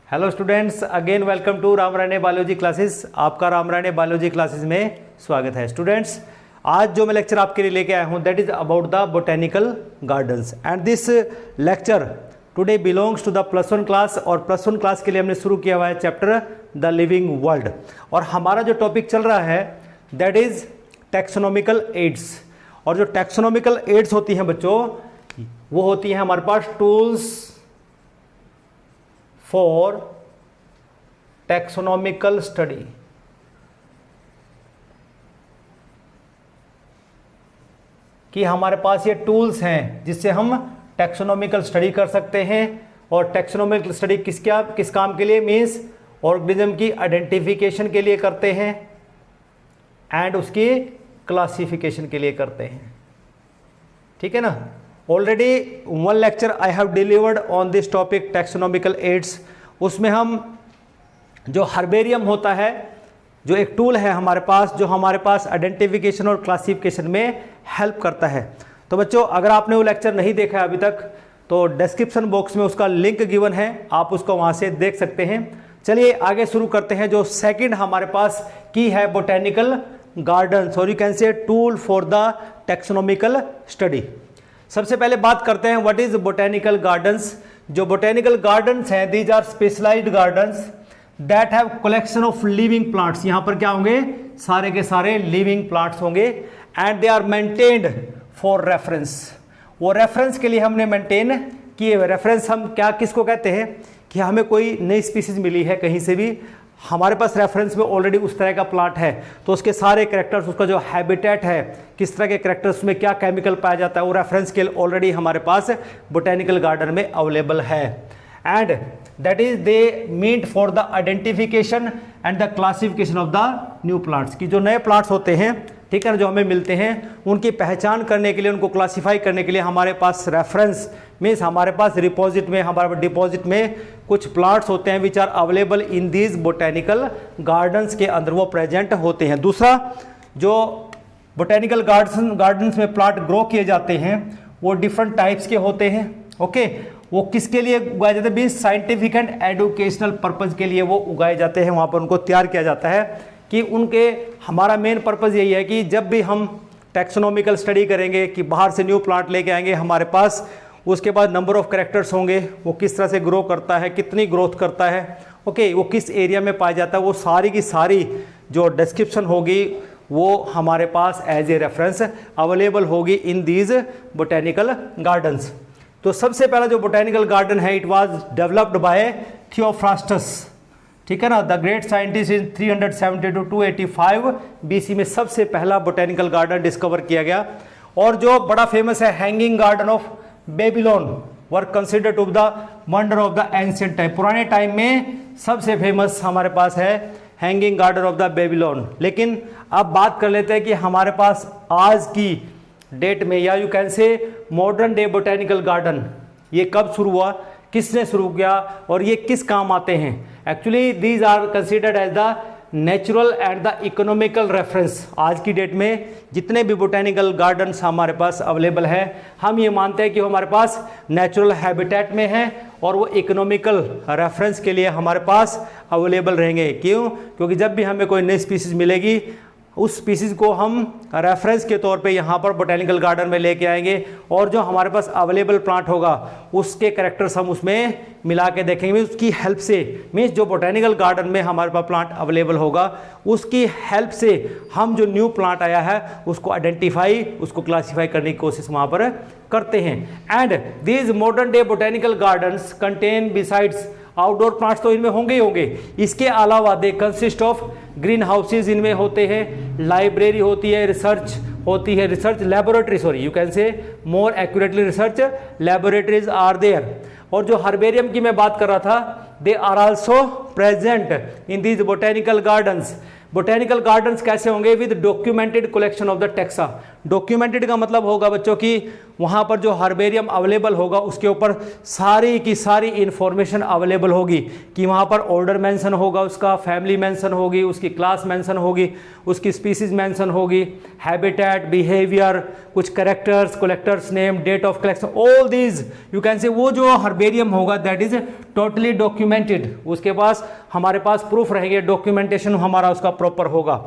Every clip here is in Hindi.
Hello students, again welcome to Ramrane biology classes. आपका रामराणे बायोलॉजी क्लासेस में स्वागत है। स्टूडेंट्स, आज जो मैं लेक्चर आपके लिए लेके आया हूँ that is about the botanical gardens and this lecture today belongs to the +1 class. और +1 क्लास के लिए हमने शुरू किया हुआ है चैप्टर द लिविंग वर्ल्ड। और हमारा जो टॉपिक चल रहा है दैट इज टैक्सोनॉमिकल एड्स। और जो टैक्सोनॉमिकल एड्स होती हैं बच्चों, वो होती हैं हमारे पास टूल्स फॉर टैक्सोनॉमिकल स्टडी। कि हमारे पास ये टूल्स हैं जिससे हम टैक्सोनॉमिकल स्टडी कर सकते हैं। और टैक्सोनॉमिकल स्टडी किस काम के लिए, मीन्स ऑर्गेनिज्म की आइडेंटिफिकेशन के लिए करते हैं एंड उसकी क्लासिफिकेशन के लिए करते हैं। ठीक है ना। Already 1 lecture I have delivered on this topic taxonomical aids. उसमें हम जो हर्बेरियम होता है, जो एक टूल है हमारे पास, जो हमारे पास आइडेंटिफिकेशन और क्लासिफिकेशन में हेल्प करता है। तो बच्चों, अगर आपने वो लेक्चर नहीं देखा है अभी तक तो डिस्क्रिप्शन बॉक्स में उसका लिंक गिवन है, आप उसको वहाँ से देख सकते हैं। चलिए आगे शुरू करते हैं। जो सेकंड हमारे पास की है बोटेनिकल गार्डन्स, और you can say tool for the taxonomical study. सबसे पहले बात करते हैं व्हाट इज बोटेनिकल गार्डन्स। जो बोटेनिकल गार्डन्स हैं these are specialised gardens that have collection of living plants. यहाँ पर क्या होंगे, सारे के सारे लिविंग प्लांट्स होंगे and they are maintained for reference. वो रेफरेंस के लिए हमने मेंटेन किए हुए। रेफरेंस हम क्या किसको कहते हैं कि हमें कोई नई स्पीसीज मिली है कहीं से भी, हमारे पास रेफरेंस में ऑलरेडी उस तरह का प्लांट है तो उसके सारे कैरेक्टर्स, उसका जो हैबिटेट है, किस तरह के कैरेक्टर्स में क्या केमिकल पाया जाता है, वो रेफरेंस के ऑलरेडी हमारे पास बोटेनिकल गार्डन में अवेलेबल है। And that is they meant for the identification and the classification of the new plants. की जो नए प्लांट्स होते हैं, ठीक है ना, जो हमें मिलते हैं, उनकी पहचान करने के लिए, उनको क्लासीफाई करने के लिए हमारे पास रेफरेंस मीन्स हमारे पास रिपोजिट में, हमारे डिपॉजिट में कुछ प्लांट्स होते हैं which are available in these botanical gardens के अंदर वो प्रेजेंट होते हैं। दूसरा, जो बोटेनिकल गार्डन्स में प्लांट ग्रो किए जाते हैं वो डिफरेंट टाइप्स के होते हैं। ओके, वो किसके लिए उगाए जाते हैं, means scientific and educational purpose के लिए वो उगाए जाते हैं। वहाँ पर उनको तैयार किया जाता है कि उनके, हमारा मेन पर्पज़ यही है कि जब भी हम टैक्सोनॉमिकल स्टडी करेंगे कि बाहर से न्यू प्लांट लेके आएंगे हमारे पास, उसके बाद नंबर ऑफ कैरेक्टर्स होंगे, वो किस तरह से ग्रो करता है, कितनी ग्रोथ करता है, ओके, वो किस एरिया में पाया जाता है, वो सारी की सारी जो डिस्क्रिप्शन होगी वो हमारे पास एज ए रेफरेंस अवेलेबल होगी इन दीज बोटेनिकल गार्डन्स। तो सबसे पहला जो बोटेनिकल गार्डन है it was developed by Theophrastus. ठीक है ना, the great scientist in 370 to 285 BC में सबसे पहला बोटेनिकल गार्डन डिस्कवर किया गया। और जो बड़ा फेमस है hanging garden of Babylon were considered to the wonder of the ancient time. पुराने टाइम में सबसे फेमस हमारे पास है hanging garden of the Babylon. लेकिन अब बात कर लेते हैं कि हमारे पास आज की डेट में, या यू कैन से मॉडर्न डे बोटेनिकल गार्डन, ये कब शुरू हुआ, किसने शुरू किया और ये किस काम आते हैं। Actually these are considered as the natural and the economical reference. आज की डेट में जितने भी बोटेनिकल गार्डन्स हमारे पास अवेलेबल है, हम ये मानते हैं कि वो हमारे पास नेचुरल हैबिटेट में है और वो इकोनॉमिकल रेफरेंस के लिए हमारे पास अवेलेबल रहेंगे। क्यों? क्योंकि जब भी हमें कोई नई स्पीसीज मिलेगी उस स्पीसीज को हम रेफरेंस के तौर पे यहाँ पर बोटेनिकल गार्डन में लेके आएंगे और जो हमारे पास अवेलेबल प्लांट होगा उसके कैरेक्टर्स हम उसमें मिला के देखेंगे। उसकी हेल्प से, मीन्स जो बोटेनिकल गार्डन में हमारे पास प्लांट अवेलेबल होगा उसकी हेल्प से हम जो न्यू प्लांट आया है उसको आइडेंटिफाई, उसको क्लासीफाई करने की कोशिश वहाँ पर करते हैं। And these modern day botanical gardens contain besides, outdoor plants तो इनमें होंगे ही होंगे, इसके अलावा they consist of green houses इनमें होते हैं, लाइब्रेरी होती है, रिसर्च होती है, research laboratory, sorry you can say more accurately research laboratories are there. और जो हर्बेरियम की मैं बात कर रहा था, they are also present in these botanical gardens. Botanical gardens कैसे होंगे, with documented collection of the taxa. Documented का मतलब होगा बच्चों कि वहाँ पर जो हर्बेरियम अवेलेबल होगा उसके ऊपर सारी की सारी इंफॉर्मेशन अवेलेबल होगी, कि वहाँ पर ऑर्डर मेंशन होगा, उसका फैमिली मेंशन होगी, उसकी क्लास मेंशन होगी, उसकी स्पीसीज मेंशन होगी, हैबिटेट, बिहेवियर, कुछ characters, collectors name, date of collection, all these you can say वो जो हर्बेरियम होगा दैट इज टोटली डॉक्यूमेंटेड। उसके पास हमारे पास प्रूफ रहेंगे, डॉक्यूमेंटेशन हमारा उसका प्रॉपर होगा।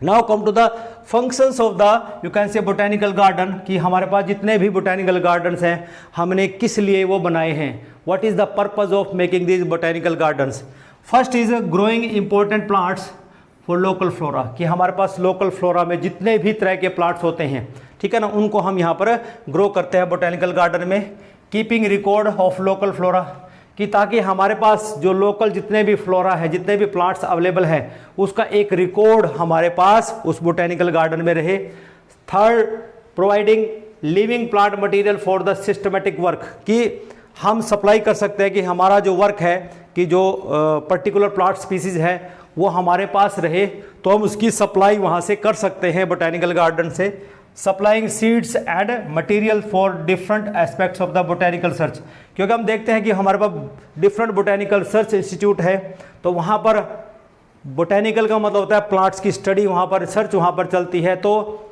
Now come to the functions of the you can say botanical garden, कि हमारे पास जितने भी बोटेनिकल गार्डन्स हैं हमने किस लिए वो बनाए हैं, what is the purpose of making these botanical gardens. First is growing important plants for local flora, कि हमारे पास लोकल फ्लोरा में जितने भी तरह के प्लांट्स होते हैं, ठीक है ना, उनको हम यहाँ पर ग्रो करते हैं बोटेनिकल गार्डन में। Keeping record of local flora, कि ताकि हमारे पास जो लोकल जितने भी फ्लोरा है, जितने भी प्लांट्स अवेलेबल हैं, उसका एक रिकॉर्ड हमारे पास उस बोटेनिकल गार्डन में रहे। Third, providing living plant material for the systematic work, कि हम सप्लाई कर सकते हैं कि हमारा जो वर्क है, कि जो पर्टिकुलर प्लांट स्पीसीज है वो हमारे पास रहे, तो हम उसकी सप्लाई वहाँ से कर सकते हैं बोटेनिकल गार्डन से। Supplying seeds and material for different aspects of the botanical search, क्योंकि हम देखते हैं कि हमारे पास डिफरेंट बोटेनिकल सर्च इंस्टीट्यूट है, तो वहाँ पर बोटेनिकल का मतलब होता है प्लांट्स की स्टडी, वहाँ पर रिसर्च वहाँ पर चलती है। तो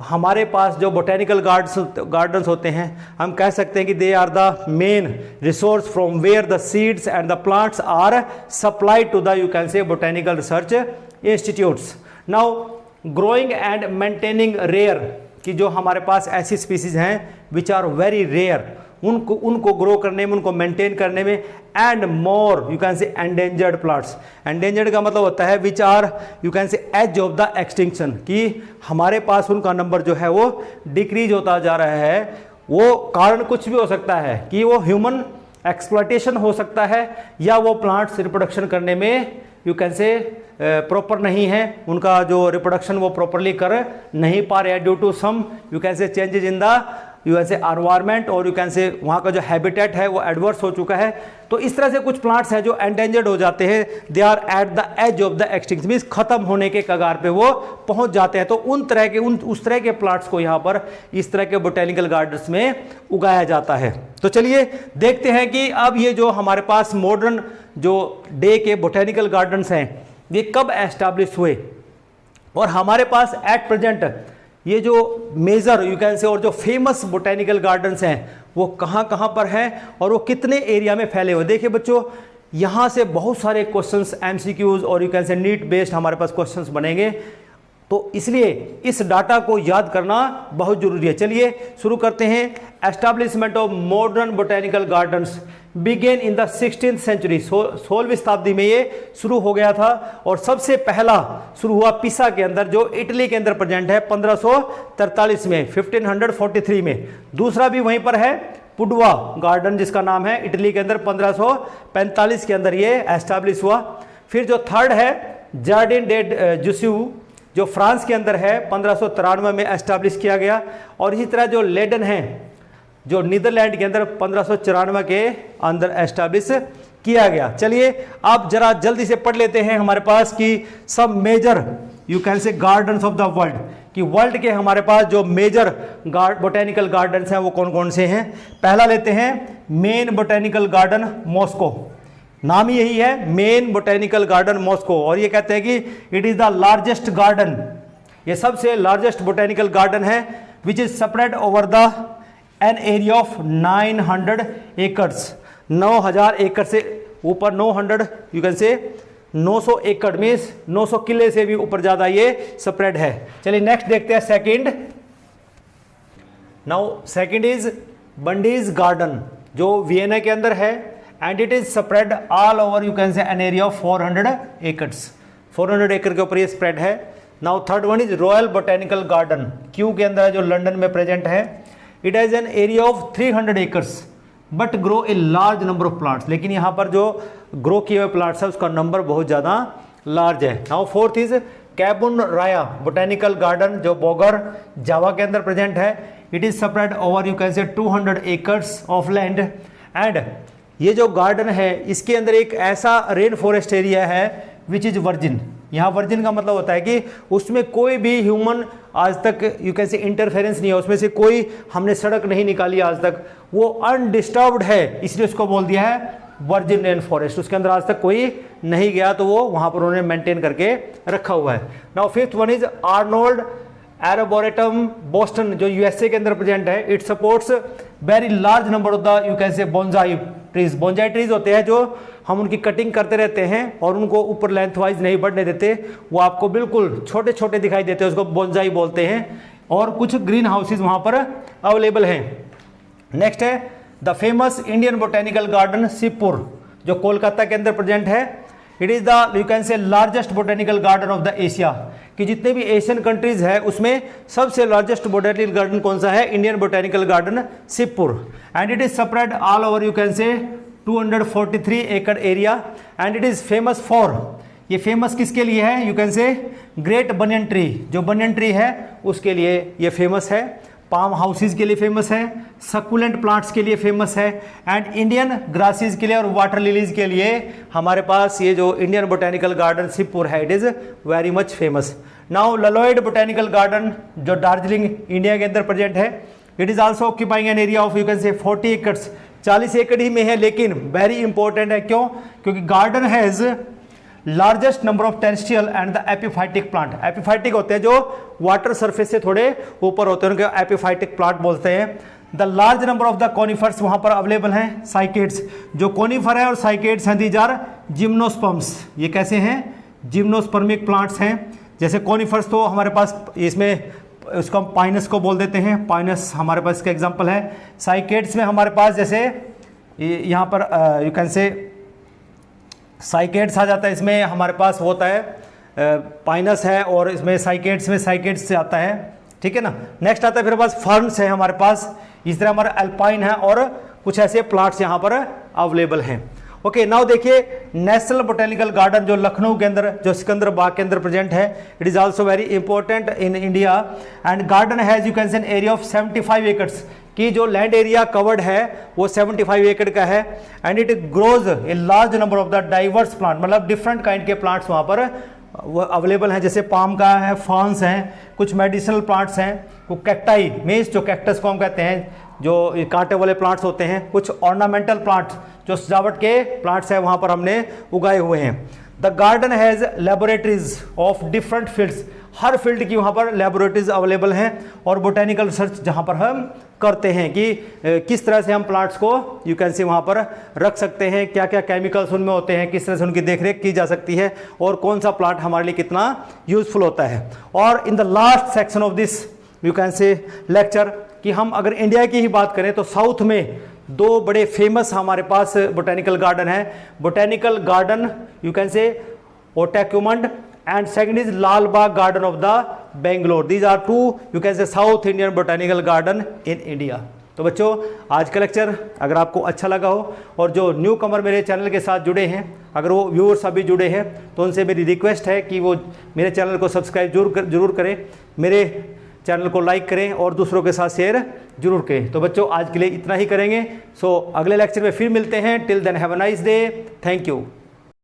हमारे पास जो बोटेनिकल गार्डन्स होते हैं, हम कह सकते हैं कि they are the main resource from where the seeds and the plants are supplied to the you can say botanical research institutes. Now growing and maintaining rare, कि जो हमारे पास ऐसी स्पीसीज हैं विच आर वेरी रेयर, उनको ग्रो करने में, उनको मेंटेन करने में। And more you can say endangered plants, endangered का मतलब होता है which are you can say edge of the extinction, कि हमारे पास उनका नंबर जो है वो डिक्रीज होता जा रहा है। वो कारण कुछ भी हो सकता है, कि वो ह्यूमन एक्सप्लॉयटेशन हो सकता है, या वो प्लांट्स रिप्रोडक्शन करने में यू कैन से प्रॉपर नहीं है, उनका जो रिप्रोडक्शन वो प्रॉपरली कर नहीं पा रहे हैं due to some you can say changes in the you can say environment, और यू कैन से वहाँ का जो हैबिटेट है वो एडवर्स हो चुका है। तो इस तरह से कुछ प्लांट्स हैं जो एंडेंजर्ड हो जाते हैं, they are at the edge of the extinction, means खत्म होने के कगार पे वो पहुंच जाते हैं। तो उस तरह के प्लांट्स को यहाँ पर इस तरह के बोटेनिकल गार्डन्स में उगाया जाता है। तो चलिए देखते हैं कि अब ये जो हमारे पास मॉडर्न जो डे के बोटेनिकल गार्डन्स हैं ये कब एस्टैब्लिश हुए, और हमारे पास एट प्रेजेंट ये जो मेजर यू कैन से और जो फेमस बोटेनिकल गार्डन्स हैं वो कहाँ कहाँ पर हैं और वो कितने एरिया में फैले हुए। देखिए बच्चों, यहाँ से बहुत सारे क्वेश्चंस एमसीक्यूज और you can say NEET based हमारे पास क्वेश्चंस बनेंगे, तो इसलिए इस डाटा को याद करना बहुत जरूरी है। चलिए शुरू करते हैं। Establishment of modern botanical gardens begin in the 16th century, 16वीं शताब्दी में ये शुरू हो गया था, और सबसे पहला शुरू हुआ पिसा के अंदर जो इटली के अंदर प्रेजेंट है 1543 में, 1543 में। दूसरा भी वहीं पर है पुडवा गार्डन जिसका नाम है, इटली के अंदर 1545 के अंदर ये एस्टैब्लिश हुआ। फिर जो थर्ड है जार्डिन डे जुस्यू जो फ्रांस के अंदर है 1593 में एस्टैब्लिश किया गया, और इसी तरह जो लेडन है जो नीदरलैंड के अंदर 1594 के अंदर एस्टैब्लिश किया गया। चलिए आप जरा जल्दी से पढ़ लेते हैं हमारे पास कि सब major you can say gardens of the world, कि वर्ल्ड के हमारे पास जो मेजर बोटेनिकल गार्डन्स हैं वो कौन कौन से हैं। पहला लेते हैं मेन बोटेनिकल गार्डन मॉस्को, नाम ही यही है मेन बोटेनिकल गार्डन मॉस्को, और ये कहते हैं कि it is the largest garden, ये सबसे लार्जेस्ट बोटेनिकल गार्डन है which is spread over the N area of 900 एकड़्स, 9000 एकड़ से ऊपर, 900 यू कैन से 900 एकड़ मीन्स 900 किले से भी ऊपर ज्यादा ये स्प्रेड है। चलिए नेक्स्ट देखते हैं second. Now second is Bundy's garden जो वियना के अंदर है, and it is spread all over you can say an area of 400 acres, 400 acre के ऊपर ये स्प्रेड है। Now third one is royal botanical garden, Kew के अंदर है जो लंदन में प्रेजेंट है। It has an area of 300 acres but grow a large number of plants, लेकिन यहाँ पर जो ग्रो किए हुए प्लांट्स है उसका नंबर बहुत ज़्यादा लार्ज है। Now fourth is कैबुन Raya botanical garden जो बोगर जावा के अंदर प्रेजेंट है। It is spread over you can से 200 एकड़्स ऑफ लैंड, एंड ये जो गार्डन है इसके अंदर एक ऐसा रेन फॉरेस्ट एरिया है विच इज वर्जिन, यहाँ वर्जिन का मतलब होता है कि उसमें कोई भी ह्यूमन आज तक यू कैन से इंटरफेरेंस नहीं है, उसमें से कोई हमने सड़क नहीं निकाली आज तक, वो अनडिस्टर्ब्ड है, इसलिए उसको बोल दिया है वर्जिन रेन फॉरेस्ट। उसके अंदर आज तक कोई नहीं गया, तो वो वहाँ पर उन्होंने मेंटेन करके रखा हुआ है। Now fifth one is Arnold arboretum Boston, जो यूएसए के अंदर प्रेजेंट है। It supports very large number of the you can say bonsai trees. Bonsai trees होते हैं जो हम उनकी कटिंग करते रहते हैं और उनको ऊपर लेंथ वाइज नहीं बढ़ने देते, वो आपको बिल्कुल छोटे छोटे दिखाई देते हैं, उसको बोंजाई बोलते हैं। और कुछ ग्रीन हाउसेज वहाँ पर अवेलेबल हैं। नेक्स्ट है the famous Indian botanical garden Shivpur, जो कोलकाता के अंदर प्रेजेंट है। It is the you can से largest botanical garden of the Asia, कि जितने भी एशियन कंट्रीज है उसमें सबसे लार्जेस्ट बोटेनिकल गार्डन कौन सा है? Indian botanical garden Shivpur. And it is spread all over you can से 243 एकड़ area. And it is famous for, ये फेमस किसके लिए है? यू कैन से ग्रेट बनियन ट्री, जो बनियन ट्री है उसके लिए ये फेमस है। पाम हाउसेज के लिए फेमस है, सकुलेंट प्लांट्स के लिए फेमस है, एंड इंडियन ग्रासेस के लिए और वाटर लिलीज के लिए हमारे पास ये जो इंडियन बोटेनिकल गार्डन शिवपुर है, it is very much famous. Now Lloyd botanical garden, जो दार्जिलिंग इंडिया के अंदर प्रेजेंट है, it is also occupying an area of you can say 40 एकड़्स, 40 एकड़ ही में है, लेकिन वेरी इंपॉर्टेंट है। क्यों? क्योंकि garden has largest number of terrestrial and the epiphytic plant. Epiphytic होते हैं जो वाटर सरफेस से थोड़े ऊपर होते हैं, उनके एपिफाइटिक प्लांट बोलते हैं। The large number of the conifers वहां पर अवेलेबल हैं। साइकेड्स, जो कॉनिफर है और साइकेड्स हैं, दीज आर जिम्नोस्पर्म्स। ये कैसे हैं? जिम्नोस्पर्मिक प्लांट्स हैं। जैसे कॉनिफर्स तो हमारे पास इसमें उसको हम पाइनस को बोल देते हैं, पाइनस हमारे पास इसका एग्जाम्पल है। साइकेड्स में हमारे पास जैसे यहाँ पर यू कैन से साइकेड्स आ जाता है, इसमें हमारे पास होता है पाइनस है, और इसमें साइकेड्स में साइकेड्स से आता है, ठीक है ना। नेक्स्ट आता है फिर पास फर्न्स है हमारे पास, इस तरह हमारा अल्पाइन है, और कुछ ऐसे प्लांट्स यहाँ पर अवेलेबल हैं। ओके, नाउ देखिए नेशनल बोटेनिकल गार्डन जो लखनऊ के अंदर, जो सिकंदर बाग के अंदर प्रेजेंट है, it is also very important in India. And garden has you can say an area of 75 एकड़्स, की जो लैंड एरिया कवर्ड है वो 75 एकड़ का है। And it grows A large number of the diverse plant, मतलब डिफरेंट काइंड के प्लांट्स वहाँ पर वो अवेलेबल हैं, जैसे पाम का है, फर्न्स हैं, कुछ मेडिसिनल प्लांट्स हैं, कुछ कैक्टाई मीन्स जो कैक्टस को हम कहते हैं, जो कांटे वाले प्लांट्स होते हैं, कुछ ऑर्नामेंटल प्लांट्स जो सजावट के प्लांट्स हैं वहाँ पर हमने उगाए हुए हैं। The garden has laboratories of different fields, her field की वहाँ पर लेबोरेटरीज अवेलेबल हैं, और बोटेनिकल रिसर्च जहाँ पर हम करते हैं कि किस तरह से हम प्लांट्स को यू कैन सी वहाँ पर रख सकते हैं, क्या क्या केमिकल्स उनमें होते हैं, किस तरह से उनकी देखरेख की जा सकती है, और कौन सा प्लांट हमारे लिए कितना यूजफुल होता है। और in the last section of this you can से लेक्चर, कि हम अगर इंडिया की ही बात करें तो साउथ में दो बड़े फेमस हमारे पास बोटेनिकल गार्डन है। Botanical garden you can say ओटेक्यूमेंट, and second is Lal Bagh Garden of the Bangalore. These are two you can say South Indian botanical garden in India. तो बच्चों आज का लेक्चर अगर आपको अच्छा लगा हो, और जो न्यू कमर मेरे चैनल के साथ जुड़े हैं, अगर वो व्यूअर्स अभी जुड़े हैं, तो उनसे मेरी रिक्वेस्ट है कि वो मेरे चैनल को सब्सक्राइब जरूर करें, मेरे चैनल को लाइक करें, और दूसरों के साथ शेयर जरूर करें। तो बच्चों आज के लिए इतना ही करेंगे। सो अगले लेक्चर में फिर मिलते हैं। Till then have a nice day. Thank you.